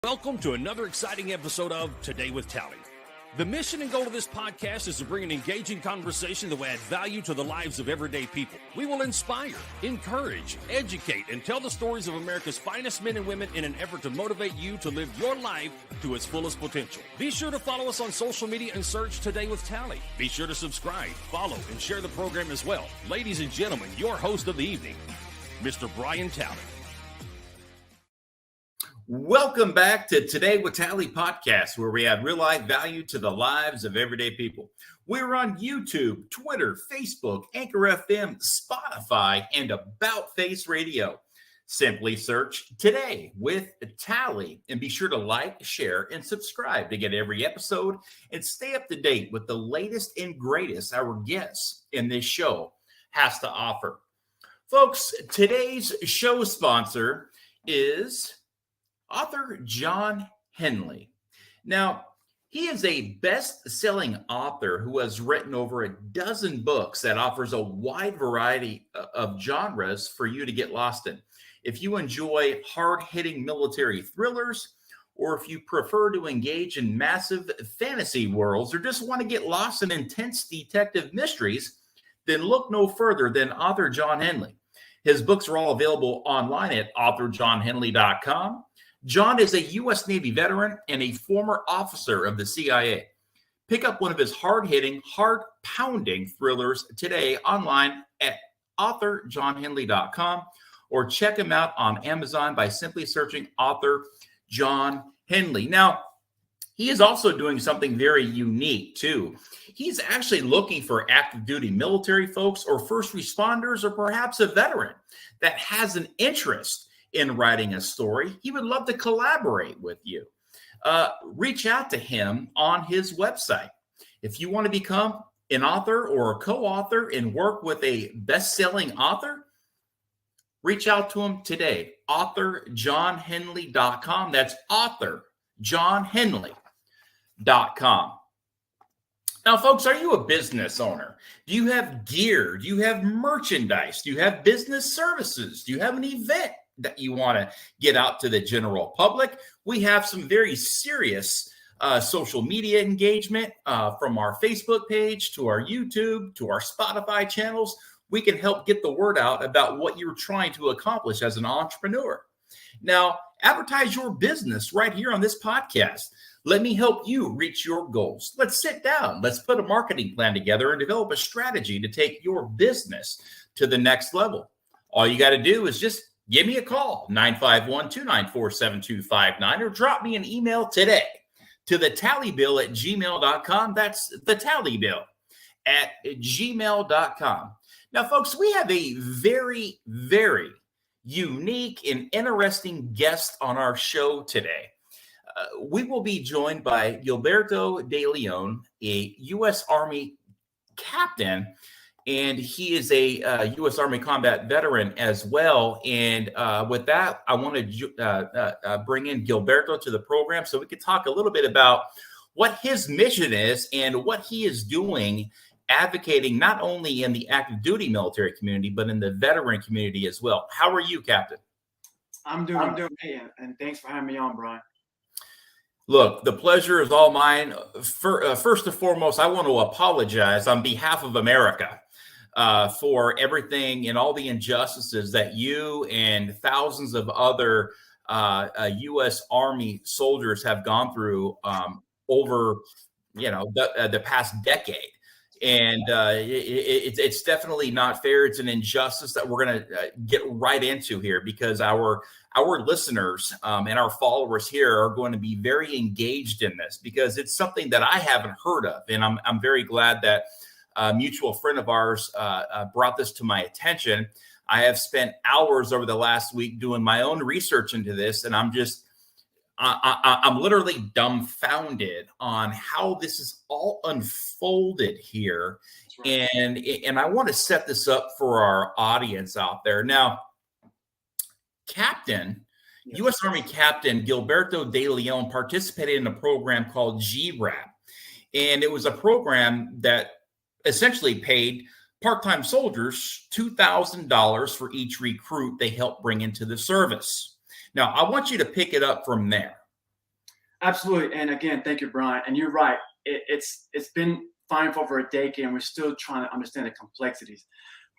Welcome to another exciting episode of Today with Tally. The mission and goal of this podcast is to bring an engaging conversation that will add value to the lives of everyday people. We will inspire, encourage, educate, and tell the stories of America's finest men and women in an effort to motivate you to live your life to its fullest potential. Be sure to follow us on social media and search Today with Tally. Be sure to subscribe, follow, and share the program as well. Ladies and gentlemen, your host of the evening, Mr. Brian Tally. Welcome back to Today with Tally podcast, where we add real life value to the lives of everyday people. We're on YouTube, Twitter, Facebook, Anchor FM, Spotify, and About Face Radio. Simply search Today with Tally and be sure to like, share, and subscribe to get every episode and stay up to date with the latest and greatest our guests in this show has to offer. Folks, today's show sponsor is author John Henley. Now, he is a best-selling author who has written over a dozen books that offers a wide variety of genres for you to get lost in. If you enjoy hard-hitting military thrillers, or if you prefer to engage in massive fantasy worlds, or just want to get lost in intense detective mysteries, then look no further than author John Henley. His books are all available online at authorjohnhenley.com. John is a U.S. Navy veteran and a former officer of the CIA. Pick up one of his hard-hitting, heart-pounding thrillers today online at authorjohnhenley.com or check him out on Amazon by simply searching author John Henley. Now, he is also doing something very unique, too. He's actually looking for active duty military folks or first responders or perhaps a veteran that has an interest in writing a story. He would love to collaborate with you. Reach out to him on his website. If you want to become an author or a co-author and work with a best-selling author, reach out to him today. authorjohnhenley.com. That's authorjohnhenley.com. Now, folks, are you a business owner? Do you have gear? Do you have merchandise? Do you have business services? Do you have an event that you want to get out to the general public? We have some very serious social media engagement from our Facebook page to our YouTube to our Spotify channels. We can help get the word out about what you're trying to accomplish as an entrepreneur. Now, advertise your business right here on this podcast. Let me help you reach your goals. Let's sit down. Let's put a marketing plan together and develop a strategy to take your business to the next level. All you got to do is just give me a call, 951-294-7259, or drop me an email today to thetallybill@gmail.com. That's thetallybill@gmail.com. Now, folks, we have a very, very unique and interesting guest on our show today. We will be joined by Gilberto DeLeon, a U.S. Army captain, and he is a U.S. Army combat veteran as well. And with that, I want to bring in Gilberto to the program so we could talk a little bit about what his mission is and what he is doing, advocating not only in the active duty military community, but in the veteran community as well. How are you, Captain? I'm doing great, and thanks for having me on, Brian. Look, the pleasure is all mine. First and foremost, I want to apologize on behalf of America for everything and all the injustices that you and thousands of other U.S. Army soldiers have gone through over, the past decade. And it's definitely not fair. It's an injustice that we're going to get right into here, because our listeners and our followers here are going to be very engaged in this, because it's something that I haven't heard of. And I'm very glad that a mutual friend of ours brought this to my attention. I have spent hours over the last week doing my own research into this, and I'm literally dumbfounded on how this is all unfolded here. Right. And I want to set this up for our audience out there. Now, U.S. Army Captain Gilberto DeLeon participated in a program called GRAP. And it was a program that essentially paid part-time soldiers $2,000 for each recruit they helped bring into the service. Now, I want you to pick it up from there. Absolutely. And again, thank you, Brian. And you're right. It's been fine for over a decade, and we're still trying to understand the complexities.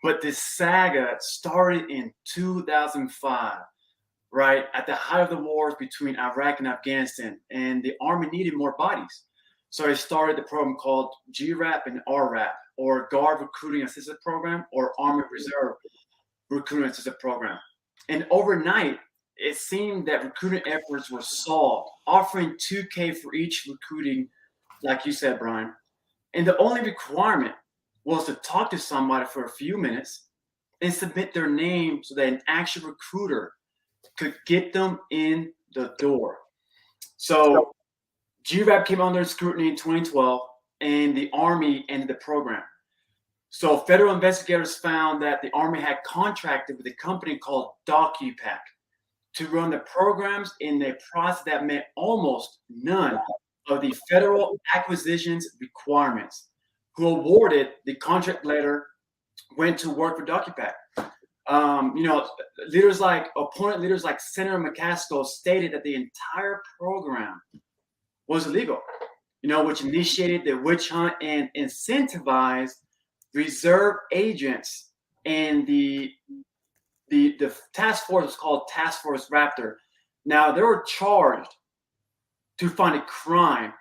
But this saga started in 2005, right? At the height of the wars between Iraq and Afghanistan, and the Army needed more bodies. So it started the program called GRAP and RRAP, or Guard Recruiting Assistance Program, or Army Reserve Recruiting Assistance Program. And overnight, it seemed that recruiting efforts were solved, offering $2K for each recruiting, like you said, Brian. And the only requirement was to talk to somebody for a few minutes and submit their name so that an actual recruiter could get them in the door. So GRAP came under scrutiny in 2012, and the Army ended the program. So federal investigators found that the Army had contracted with a company called DocuPack to run the programs in a process that met almost none of the federal acquisitions requirements. Who awarded the contract letter went to work for DocuPack. Opponent leaders like Senator McCaskill stated that the entire program was illegal, which initiated the witch hunt and incentivized reserve agents. And the task force was called Task Force Raptor. Now, they were charged to find a crime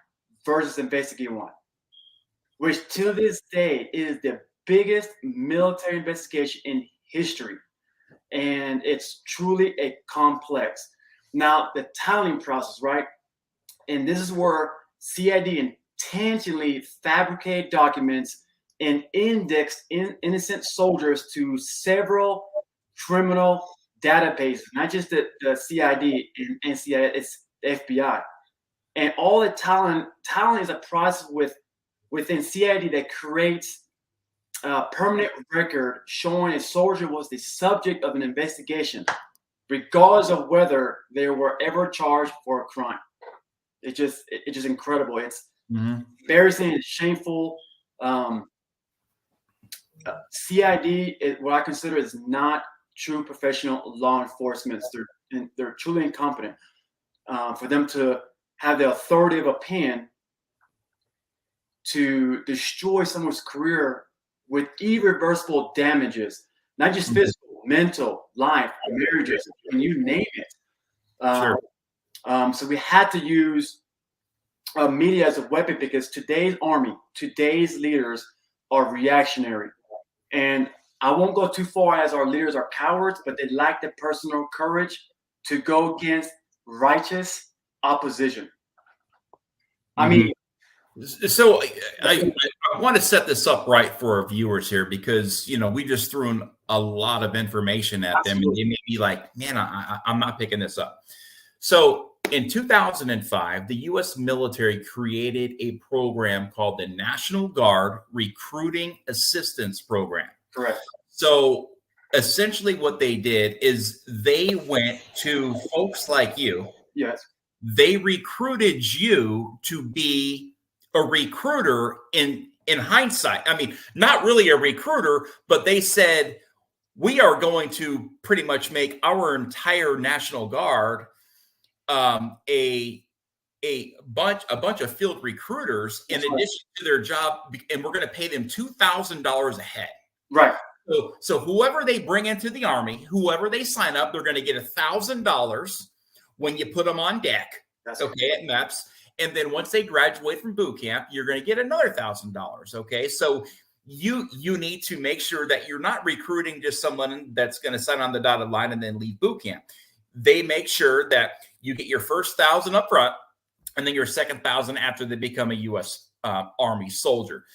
versus investigate one, which to this day is the biggest military investigation in history. And it's truly a complex. Now, the tallying process, right? And this is where CID intentionally fabricated documents and indexed innocent soldiers to several criminal databases, not just the CID and NCIS, it's FBI. And all the talent is a process within CID that creates a permanent record showing a soldier was the subject of an investigation, regardless of whether they were ever charged for a crime. It's just incredible. It's embarrassing. It's shameful. CID is what I consider is not true professional law enforcement. They're truly incompetent. For them to have the authority of a pen to destroy someone's career with irreversible damages, not just physical, mental, life, marriages, and you name it. Sure. So we had to use media as a weapon because today's Army, today's leaders are reactionary. And I won't go too far as our leaders are cowards, but they lack the personal courage to go against righteous opposition. I mean, so I want to set this up right for our viewers here because, we just threw in a lot of information at them and they may be like, man, I'm not picking this up. So in 2005, the U.S. military created a program called the National Guard Recruiting Assistance Program. Correct. So essentially what they did is they went to folks like you. Yes. They recruited you to be a recruiter in hindsight. I mean, not really a recruiter, but they said, we are going to pretty much make our entire National Guard a bunch of field recruiters in addition to their job, and we're going to pay them $2,000 a head. Right. So whoever they bring into the Army, whoever they sign up, they're going to get $1,000 when you put them on deck. That's okay, at MEPS. And then once they graduate from boot camp, you're going to get another $1,000. Okay. So you need to make sure that you're not recruiting just someone that's going to sign on the dotted line and then leave boot camp. They make sure that you get your first 1,000 up front and then your second 1,000 after they become a U.S. Army soldier,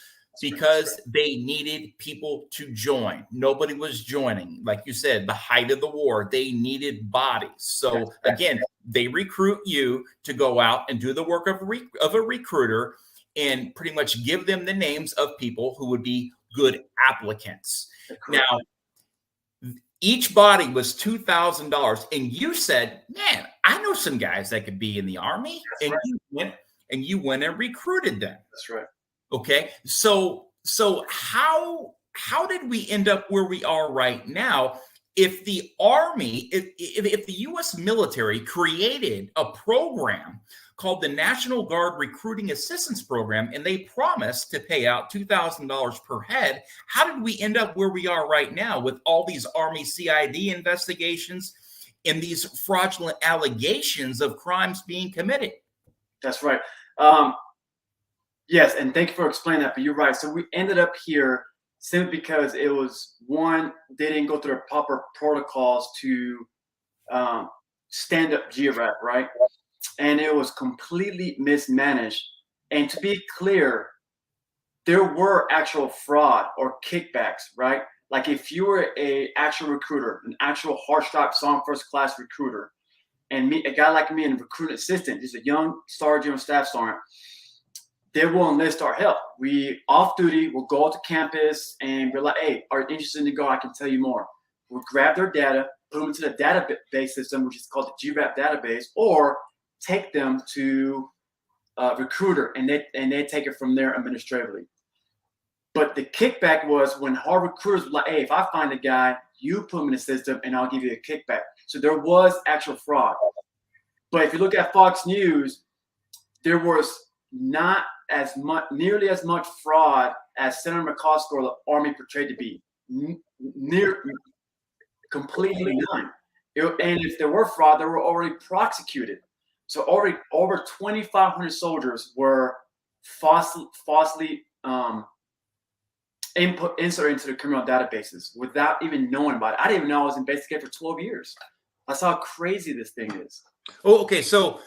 because they needed people to join. Nobody was joining. Like you said, the height of the war, they needed bodies. So again, they recruit you to go out and do the work of a recruiter and pretty much give them the names of people who would be good applicants. Now, each body was $2,000. And you said, man, I know some guys that could be in the Army. You went and recruited them. That's right. Okay. So how did we end up where we are right now? If the Army, if the U.S. military created a program called the National Guard Recruiting Assistance Program, and they promised to pay out $2,000 per head. How did we end up where we are right now with all these Army CID investigations and these fraudulent allegations of crimes being committed? That's right. Yes, and thank you for explaining that, but you're right. So we ended up here simply because it was, one, they didn't go through the proper protocols to stand up GRAP, right? And it was completely mismanaged. And to be clear, there were actual fraud or kickbacks, right? Like if you were a actual recruiter, an actual hard-strap song first class recruiter, and me, a guy like me, and a recruitment assistant, just a young sergeant or staff sergeant, they will enlist our help. We off duty, we'll go to campus and be like, hey, are you interested to go? I can tell you more. We'll grab their data, put them into the database system, which is called the GRAP database, or take them to a recruiter and they take it from there administratively. But the kickback was when hard recruiters were like, hey, if I find a guy, you put him in the system and I'll give you a kickback. So there was actual fraud. But if you look at Fox News, there was not as much, nearly as much fraud as Senator McCosker or the Army portrayed to be. Completely none. And if there were fraud, they were already prosecuted. So already over 2,500 soldiers were falsely inserted into the criminal databases without even knowing about it. I didn't even know I was investigated for 12 years. That's how crazy this thing is. Oh, okay. So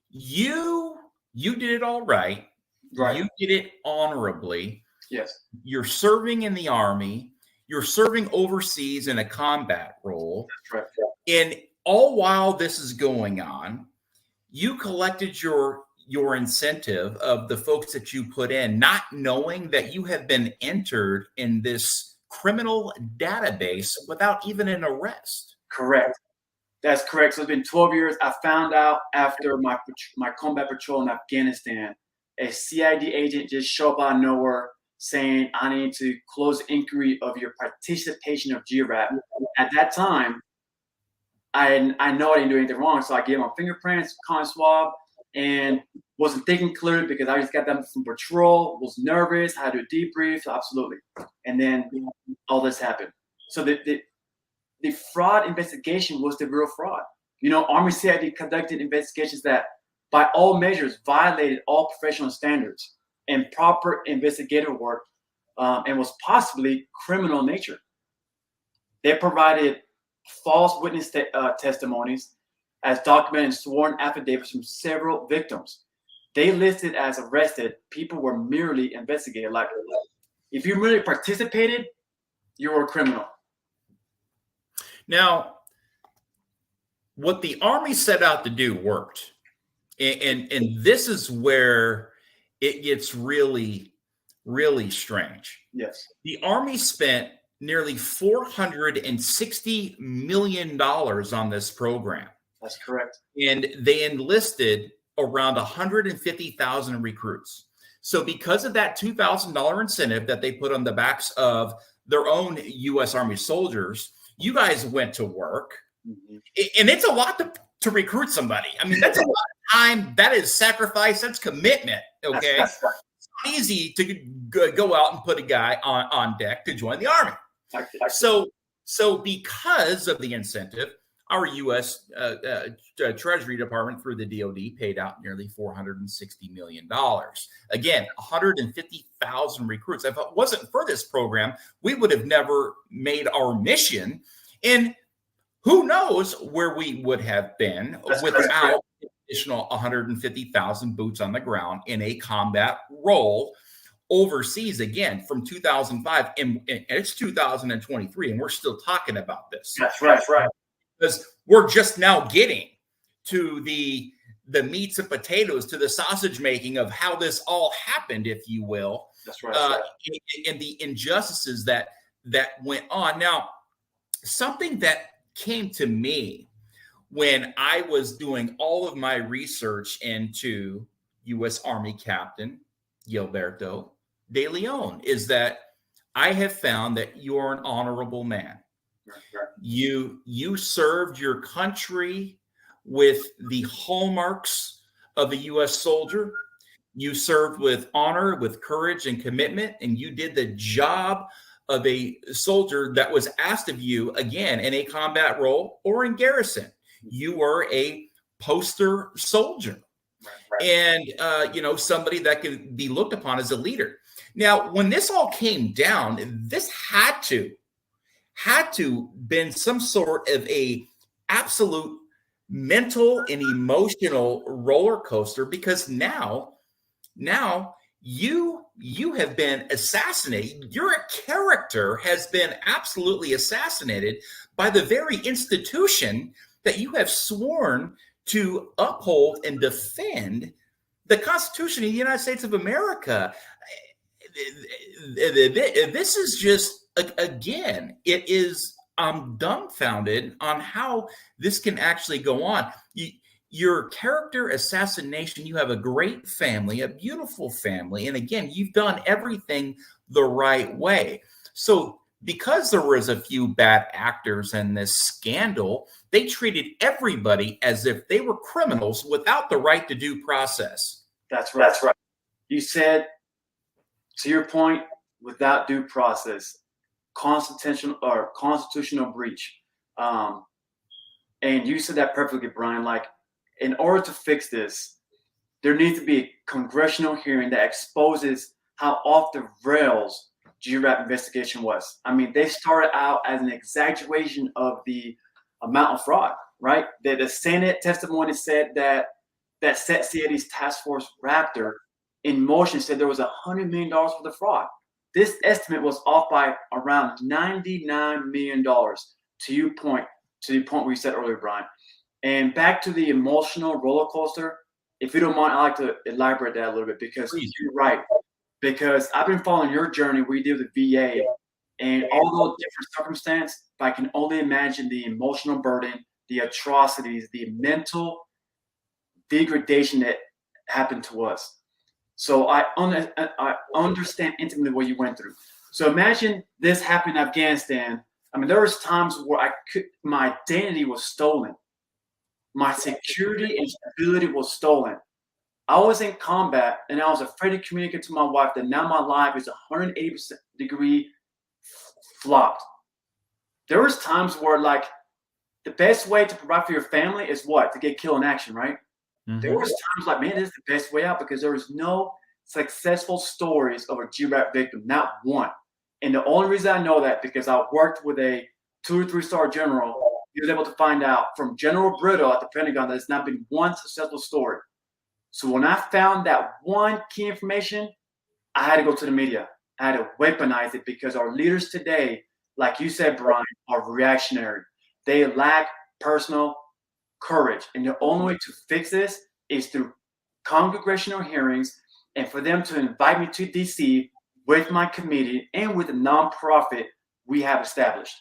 you did it all right. Right. You did it honorably. Yes. You're serving in the Army. You're serving overseas in a combat role. That's right. And all while this is going on, you collected your incentive of the folks that you put in, not knowing that you have been entered in this criminal database without even an arrest. Correct. That's correct. So it's been 12 years. I found out after my combat patrol in Afghanistan, a CID agent just showed up out of nowhere saying, I need to close the inquiry of your participation of GRAP. At that time, I know I didn't do anything wrong. So I gave him fingerprints, con swab, and wasn't thinking clearly because I just got done from patrol, was nervous, had to do a debrief, absolutely. And then all this happened. So the fraud investigation was the real fraud. You know, Army CID conducted investigations that, by all measures, violated all professional standards and proper investigative work, and was possibly criminal in nature. They provided false witness testimonies as documented in sworn affidavits from several victims. They listed as arrested people were merely investigated. Like, if you really participated, you were a criminal. Now, what the Army set out to do worked. And this is where it gets really, really strange. Yes. The Army spent nearly $460 million on this program. That's correct. And they enlisted around 150,000 recruits. So because of that $2,000 incentive that they put on the backs of their own U.S. Army soldiers, you guys went to work. Mm-hmm. And it's a lot to recruit somebody. I mean, that's a lot of time. That is sacrifice. That's commitment. Okay. That's right. It's not easy to go out and put a guy on deck to join the Army. So because of the incentive, our U.S. Treasury Department through the DOD paid out nearly $460 million. Again, 150,000 recruits. If it wasn't for this program, we would have never made our mission. And who knows where we would have been without additional 150,000 boots on the ground in a combat role overseas, again, from 2005. And it's 2023, and we're still talking about this. That's right. That's right. Because we're just now getting to the meats and potatoes, to the sausage making of how this all happened, if you will. That's right. And the injustices that went on. Now, something that came to me when I was doing all of my research into U.S. Army Captain Gilberto DeLeon is that I have found that you're an honorable man. You served your country with the hallmarks of a U.S. soldier. You served with honor, with courage and commitment, and you did the job of a soldier that was asked of you, again, in a combat role or in garrison. You were a poster soldier. Right. And, somebody that could be looked upon as a leader. Now, when this all came down, this had to been some sort of a absolute mental and emotional roller coaster, because now you have been assassinated. Your character has been absolutely assassinated by the very institution that you have sworn to uphold and defend, the Constitution of the United States of America. This is just, again, it is, I'm dumbfounded on how this can actually go on. Your character assassination, you have a great family, a beautiful family. And again, you've done everything the right way. So because there was a few bad actors in this scandal, they treated everybody as if they were criminals without the right to due process. That's right. That's right. You said, to your point, without due process, constitutional breach. And you said that perfectly, Brian. Like, in order to fix this, there needs to be a congressional hearing that exposes how off the rails GRAP investigation was. I mean, they started out as an exaggeration of the amount of fraud, right? The Senate testimony said that CID's task force Raptor in motion said there was $100 million worth of fraud. This estimate was off by around $99 million, to the point where you said earlier, Brian. And back to the emotional roller coaster, if you don't mind, I'd like to elaborate that a little bit, because you're right. Because I've been following your journey. We did the VA, and although different circumstance, but I can only imagine the emotional burden, the atrocities, the mental degradation that happened to us. So I understand intimately what you went through. So imagine this happened in Afghanistan. I mean, there was times where my identity was stolen. My security and stability was stolen. I was in combat, and I was afraid to communicate to my wife that now my life is 180% degree flopped. There was times where, like, the best way to provide for your family is what? To get killed in action, right? Mm-hmm. There was times like, man, this is the best way out, because there was no successful stories of a GRAP victim, not one. And the only reason I know that, because I worked with a 2 or 3-star general. He was able to find out from General Brittle at the Pentagon that there's not been one successful story. So when I found that one key information, I had to go to the media. I had to weaponize it, because our leaders today, like you said, Brian, are reactionary. They lack personal courage. And the only way to fix this is through congressional hearings, and for them to invite me to DC with my committee and with the nonprofit we have established.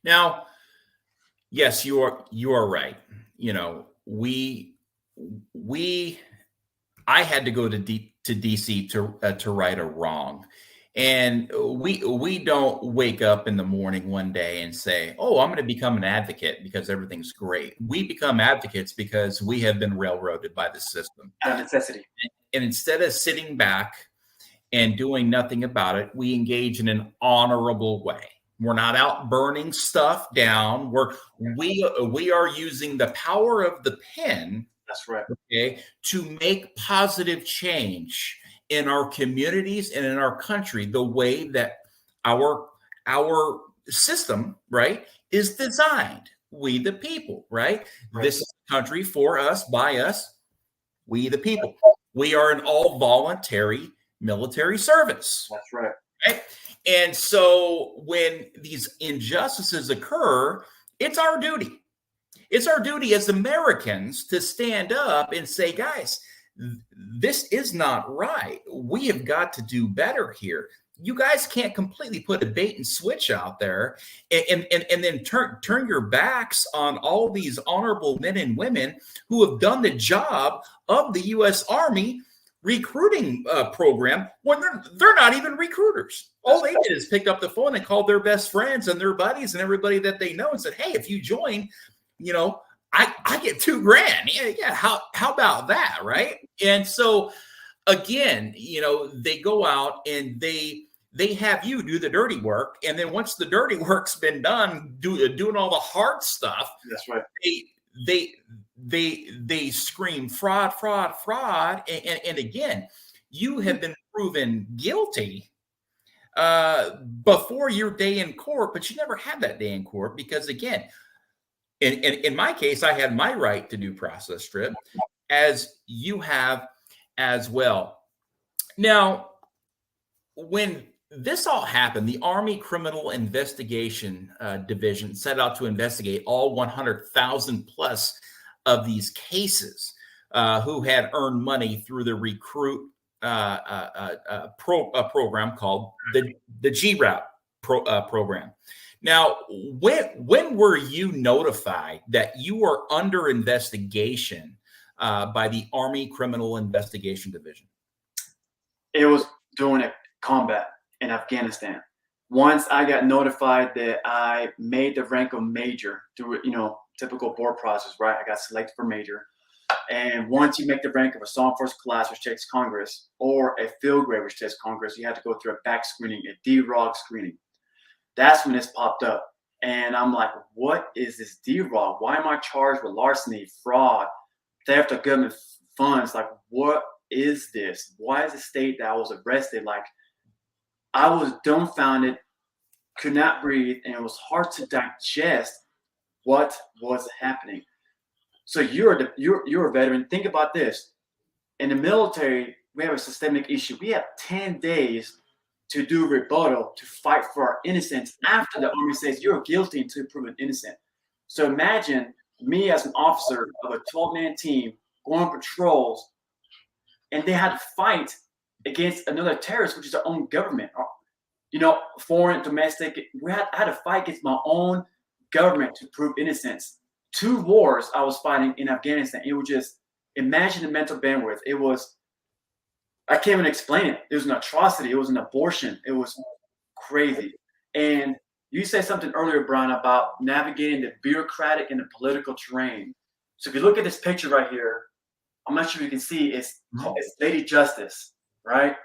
Now, yes, you are right. I had to go to DC to right a wrong, and we don't wake up in the morning one day and say, "Oh, I'm going to become an advocate because everything's great." We become advocates because we have been railroaded by the system. Out of necessity. And instead of sitting back and doing nothing about it, we engage in an honorable way. We're not out burning stuff down. We are using the power of the pen. That's right. Okay, to make positive change in our communities and in our country, the way that our system, right, is designed. We the people, right? This is a country for us, by us, we the people. We are an all voluntary military service. That's right. Right? And so when these injustices occur, it's our duty. It's our duty as Americans to stand up and say, guys, this is not right. We have got to do better here. You guys can't completely put a bait and switch out there and then turn your backs on all these honorable men and women who have done the job of the U.S. Army recruiting program when they're not even recruiters. All they did is picked up the phone and called their best friends and their buddies and everybody that they know and said, hey, if you join, I get $2,000. Yeah. How about that? Right. And so again, they go out and they have you do the dirty work. And then once the dirty work's been done, doing all the hard stuff, That's right. they scream fraud, fraud, fraud. And again, you have been proven guilty before your day in court, but you never had that day in court because, again, in my case, I had my right to due process strip, as you have as well. Now, when this all happened, the Army Criminal Investigation Division set out to investigate all 100,000 plus of these cases who had earned money through the recruit program called the GRAP program. Now, when were you notified that you were under investigation by the Army Criminal Investigation Division? It was during a combat in Afghanistan. Once I got notified that I made the rank of major through, typical board process, right? I got selected for major. And once you make the rank of a Sergeant First Class, which takes Congress, or a field grade, which takes Congress, you have to go through a back screening, a DROG screening. That's when this popped up. And I'm like, what is this DROG? Why am I charged with larceny, fraud, theft of government funds? Like, what is this? Why is the state that I was arrested? Like, I was dumbfounded, could not breathe, and it was hard to digest what was happening. So you're a veteran. Think about this. In the military, we have a systemic issue. We have 10 days to do rebuttal, to fight for our innocence after the Army says you're guilty until proven innocent. So imagine me as an officer of a 12-man team going on patrols, and they had to fight against another terrorist, which is our own government. Foreign, domestic. I had to fight against my own government to prove innocence. 2 wars I was fighting in Afghanistan. It was just, imagine the mental bandwidth. It was, I can't even explain it. It was an atrocity. It was an abortion. It was crazy. And you said something earlier, Brian, about navigating the bureaucratic and the political terrain. So if you look at this picture right here, I'm not sure if you can see, it's Lady Justice, right?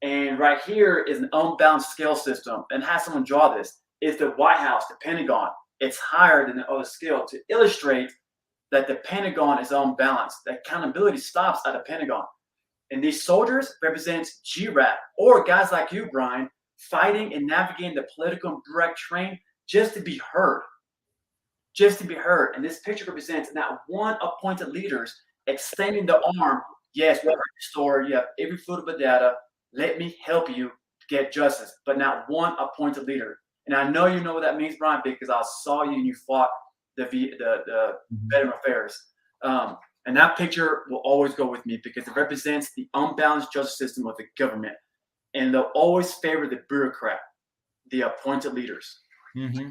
And right here is an unbalanced scale system. And have someone draw this. It's the White House, the Pentagon. It's higher than the other scale to illustrate that the Pentagon is unbalanced. The accountability stops at the Pentagon. And these soldiers represent GRAP, or guys like you, Brian, fighting and navigating the political and bureaucratic terrain just to be heard. Just to be heard. And this picture represents not one appointed leaders extending the arm. Yes, we have your story. You have every foot of the data. Let me help you get justice. But not one appointed leader. And I know you know what that means, Brian, because I saw you and you fought the Veteran Affairs. And that picture will always go with me because it represents the unbalanced justice system of the government. And they'll always favor the bureaucrat, the appointed leaders. Mm-hmm.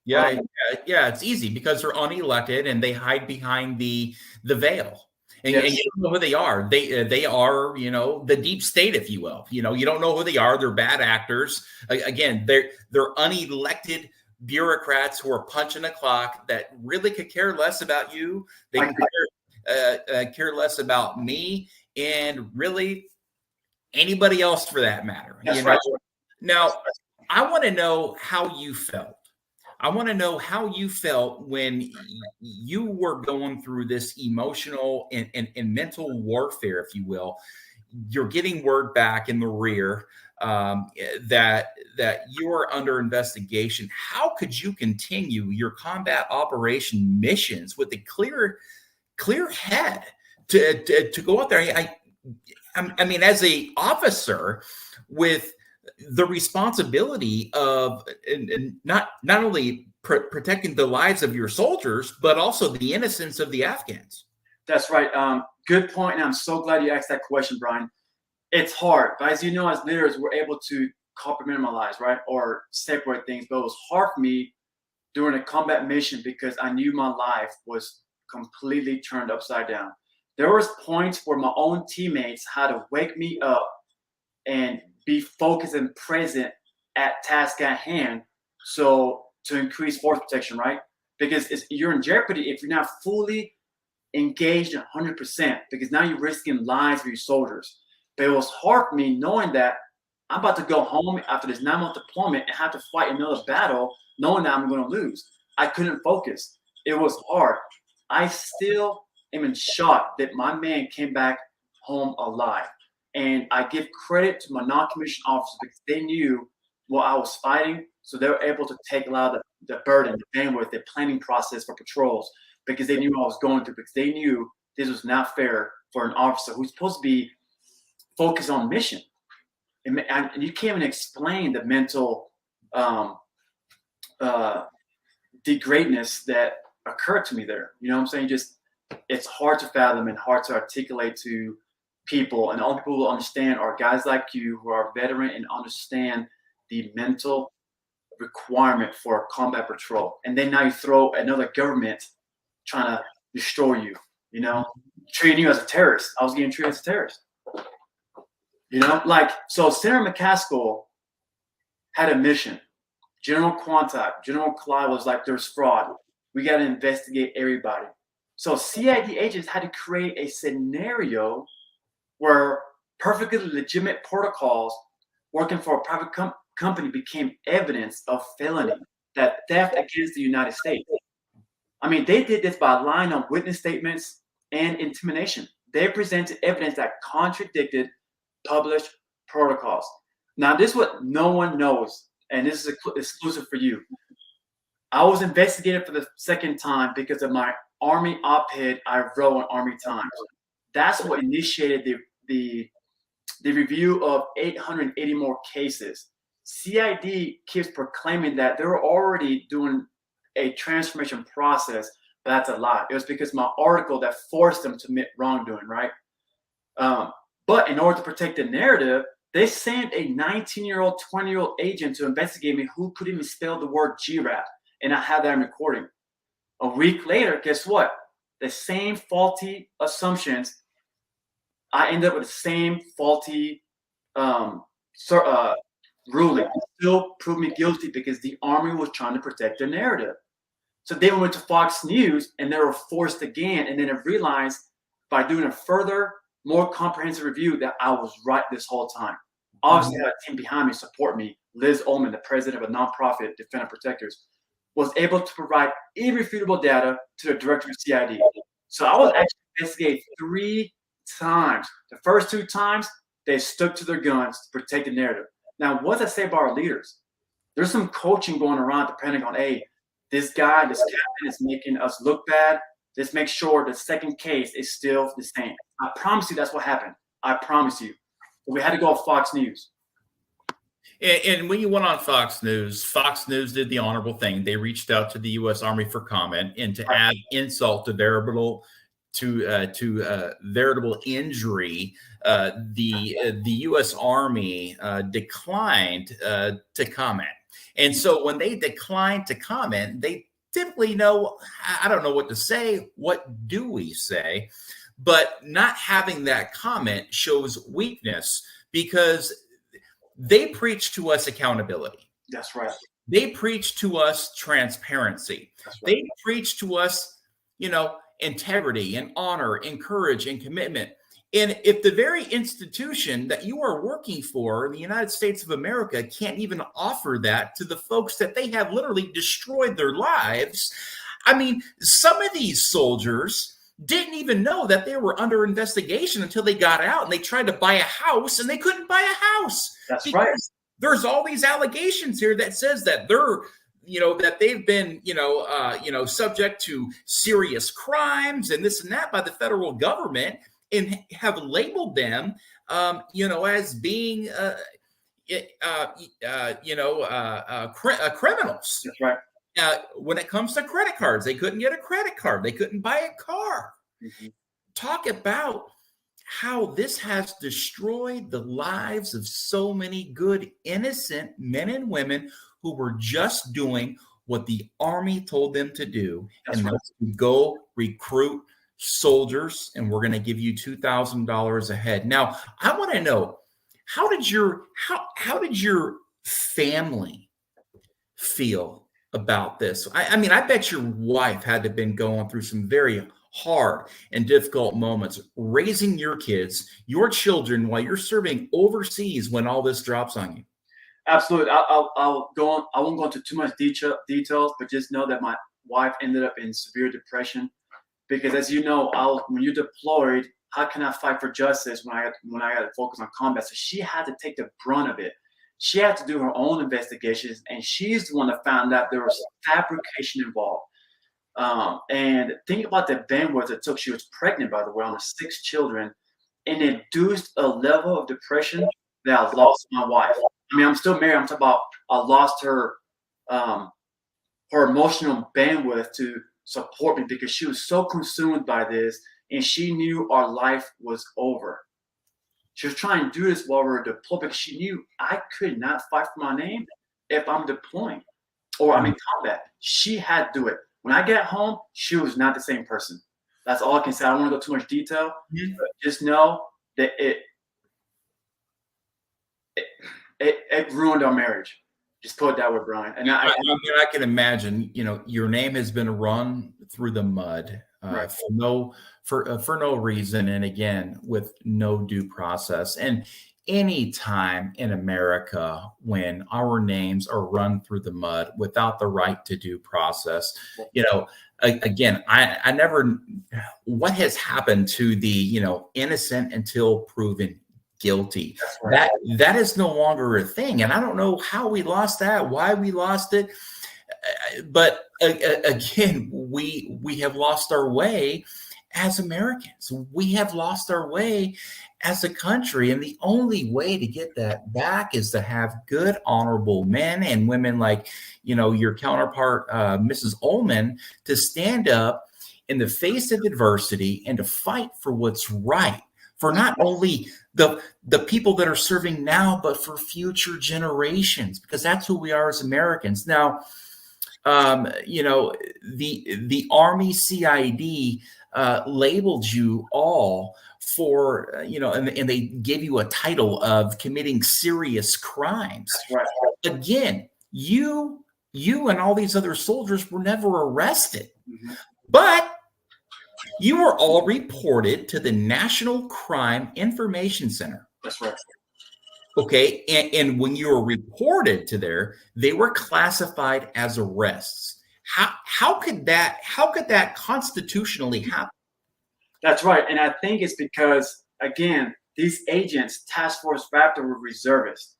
Yeah, it's easy because they're unelected and they hide behind the veil. And, yes. And you don't know who they are. They are, the deep state, if you will. You don't know who they are. They're bad actors. Again, they're unelected bureaucrats who are punching the clock that really could care less about you. They care less about me and really anybody else for that matter. That's right. Now, I want to know how you felt. I want to know how you felt when you were going through this emotional and mental warfare, if you will. You're getting word back in the rear that you are under investigation. How could you continue your combat operation missions with a clear head to go out there? I mean, as a officer with the responsibility of not only protecting the lives of your soldiers, but also the innocence of the Afghans. That's right. Good point. And I'm so glad you asked that question, Brian. It's hard, but as you know, as leaders, we're able to compartmentalize, right? Or separate things. But it was hard for me during a combat mission because I knew my life was completely turned upside down. There was points where my own teammates had to wake me up and be focused and present at task at hand. So to increase force protection, right? because you're in jeopardy if you're not fully engaged 100%, because now you're risking lives for your soldiers. But it was hard for me knowing that I'm about to go home after this 9-month deployment and have to fight another battle, knowing that I'm going to lose. I couldn't focus. It was hard. I still am in shock that my man came back home alive. And I give credit to my non-commissioned officers because they knew what I was fighting. So they were able to take a lot of the burden, the bandwidth, the planning process for patrols, because they knew what I was going through, because they knew this was not fair for an officer who's supposed to be focused on mission. And you can't even explain the mental degradedness that occurred to me there. You know what I'm saying? Just, it's hard to fathom and hard to articulate to people. And the only people who understand are guys like you who are veteran and understand the mental requirement for a combat patrol. And then now you throw another government trying to destroy you, you know, treating you as a terrorist. I was getting treated as a terrorist. You know, like, so Senator McCaskill had a mission. General Quantock, General Clyde was like, there's fraud. We got to investigate everybody. So CID agents had to create a scenario where perfectly legitimate protocols working for a private company became evidence of felony, that theft against the United States. I mean, they did this by lying on witness statements and intimidation. They presented evidence that contradicted published protocols. Now, this is what no one knows, and this is exclusive for you. I was investigated for the second time because of my Army op-ed I wrote on Army Times. That's what initiated the review of 880 more cases. CID keeps proclaiming that they're already doing a transformation process, but that's a lie. It was because my article that forced them to admit wrongdoing, right? But in order to protect the narrative, they sent a 19-year-old, 20-year-old agent to investigate me who couldn't even spell the word GRAP. And I had that in recording. A week later, guess what? The same faulty assumptions, I ended up with the same faulty ruling. It still proved me guilty because the Army was trying to protect their narrative. So they went to Fox News and they were forced again. And then I realized by doing a further, more comprehensive review that I was right this whole time. Obviously, I had a team behind me support me. Liz Ullman, the president of a nonprofit, Defender Protectors, was able to provide irrefutable data to the director of CID. So I was actually investigated 3 times. The first 2 times, they stuck to their guns to protect the narrative. Now, what does that say about our leaders? There's some coaching going around the Pentagon. Hey, this guy, this captain is making us look bad. Let's make sure the second case is still the same. I promise you that's what happened. I promise you. But we had to go off Fox News. And when you went on Fox News did the honorable thing. They reached out to the U.S. Army for comment, and to add insult to veritable injury, the U.S. Army declined to comment. And so when they declined to comment, they typically know, I don't know what to say. What do we say? But not having that comment shows weakness, because they preach to us accountability. That's right. They preach to us transparency. That's right. They preach to us, integrity and honor and courage and commitment. And if the very institution that you are working for, the United States of America, can't even offer that to the folks that they have literally destroyed their lives, I mean, some of these soldiers didn't even know that they were under investigation until they got out and they tried to buy a house and they couldn't buy a house. That's right. There's all these allegations here that says that they're, that they've been, subject to serious crimes and this and that by the federal government, and have labeled them, as being, criminals. That's right. When it comes to credit cards, they couldn't get a credit card. They couldn't buy a car. Mm-hmm. Talk about how this has destroyed the lives of so many good, innocent men and women who were just doing what the Army told them to do. That's and right. That's to go recruit soldiers, and we're going to give you $2,000 a head. Now, I want to know, how did your family feel about this? I mean, I bet your wife had to have been going through some very hard and difficult moments raising your kids, your children, while you're serving overseas when all this drops on you. Absolutely. I'll go on. I won't go into too much details, but just know that my wife ended up in severe depression because, as you know, when you're deployed, how can I fight for justice when I got to focus on combat? So she had to take the brunt of it. She had to do her own investigations, and she's the one that found out there was fabrication involved. And think about the bandwidth it took. She was pregnant, by the way, on 6 children, and induced a level of depression that I lost my wife. I mean, I'm still married. I'm talking about I lost her emotional bandwidth to support me because she was so consumed by this, and she knew our life was over. She was trying to do this while we were deployed because she knew I could not fight for my name if I'm deploying or I'm in combat. She had to do it. When I get home, she was not the same person. That's all I can say. I don't want to go too much detail. But just know that it ruined our marriage. Just put it that way, Brian. And I can imagine, your name has been run through the mud Right. for no reason, and again with no due process. And any time in America when our names are run through the mud without the right to due process, again, I never. What has happened to the innocent until proven guilty? Right. That is no longer a thing, and I don't know how we lost that, why we lost it, but again, we have lost our way as Americans. We have lost our way as a country, and the only way to get that back is to have good, honorable men and women like your counterpart, Mrs. Ullman, to stand up in the face of adversity and to fight for what's right, for not only the people that are serving now, but for future generations, because that's who we are as Americans. Now, the Army CID labeled you all for, and they gave you a title of committing serious crimes. Right. Again, you and all these other soldiers were never arrested, Mm-hmm. but you were all reported to the National Crime Information Center. That's right. Okay. And when you were reported to there, they were classified as arrests. How could that constitutionally happen? That's right. And I think it's because, again, these agents, Task Force Raptor, were reservists.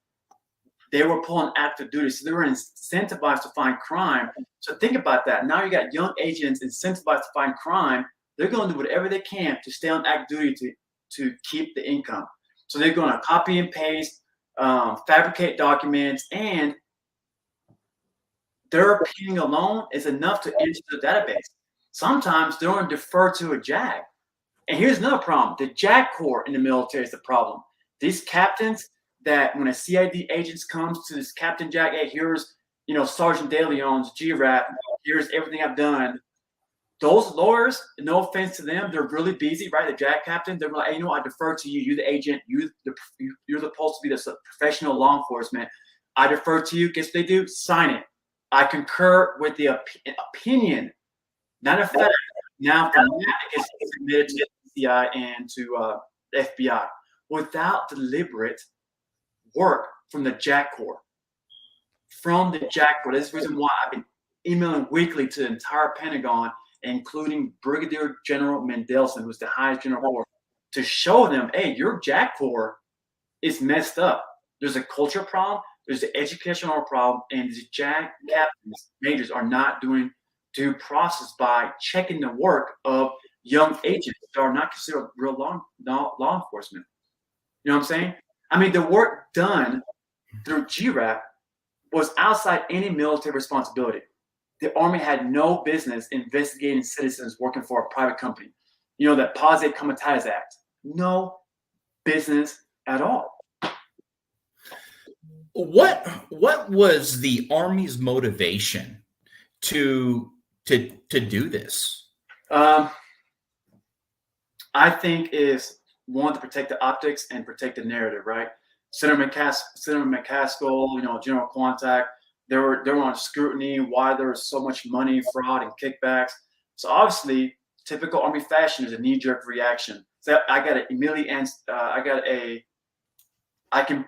They were pulling active duty. So they were incentivized to find crime. So think about that. Now you got young agents incentivized to find crime. They're going to do whatever they can to stay on active duty to keep the income. So they're going to copy and paste, fabricate documents, and their opinion alone is enough to enter the database. Sometimes they're going to defer to a JAG. And here's another problem. The JAG Corps in the military is the problem. These captains that when a CID agent comes to this Captain JAG, hey, here's Sergeant DeLeon's GRAP, here's everything I've done. Those lawyers, no offense to them, they're really busy, right? The JAG captain, they're like, hey, I defer to you. You're the agent. You're supposed to be the professional law enforcement. I defer to you. Guess what they do? Sign it. I concur with the opinion, not a fact. Now, from that, it gets submitted to the FBI and to the FBI without deliberate work from the JAG Corps. From the JAG Corps. That's the reason why I've been emailing weekly to the entire Pentagon, including Brigadier General Mendelson, who's the highest general corps, to show them, hey, your JAG Corps is messed up. There's a culture problem, there's an educational problem, and the JAG captains, majors, are not doing due process by checking the work of young agents that are not considered real law enforcement. You know what I'm saying? I mean, the work done through GRAP was outside any military responsibility. The Army had no business investigating citizens working for a private company. That Posse Comitatus Act. No business at all. What was the Army's motivation to do this? I think is one, to protect the optics and protect the narrative, right? Senator McCaskill, General Quantack, They were on scrutiny. Why there was so much money, fraud, and kickbacks. So obviously, typical Army fashion is a knee-jerk reaction. So I got to immediately answer. I can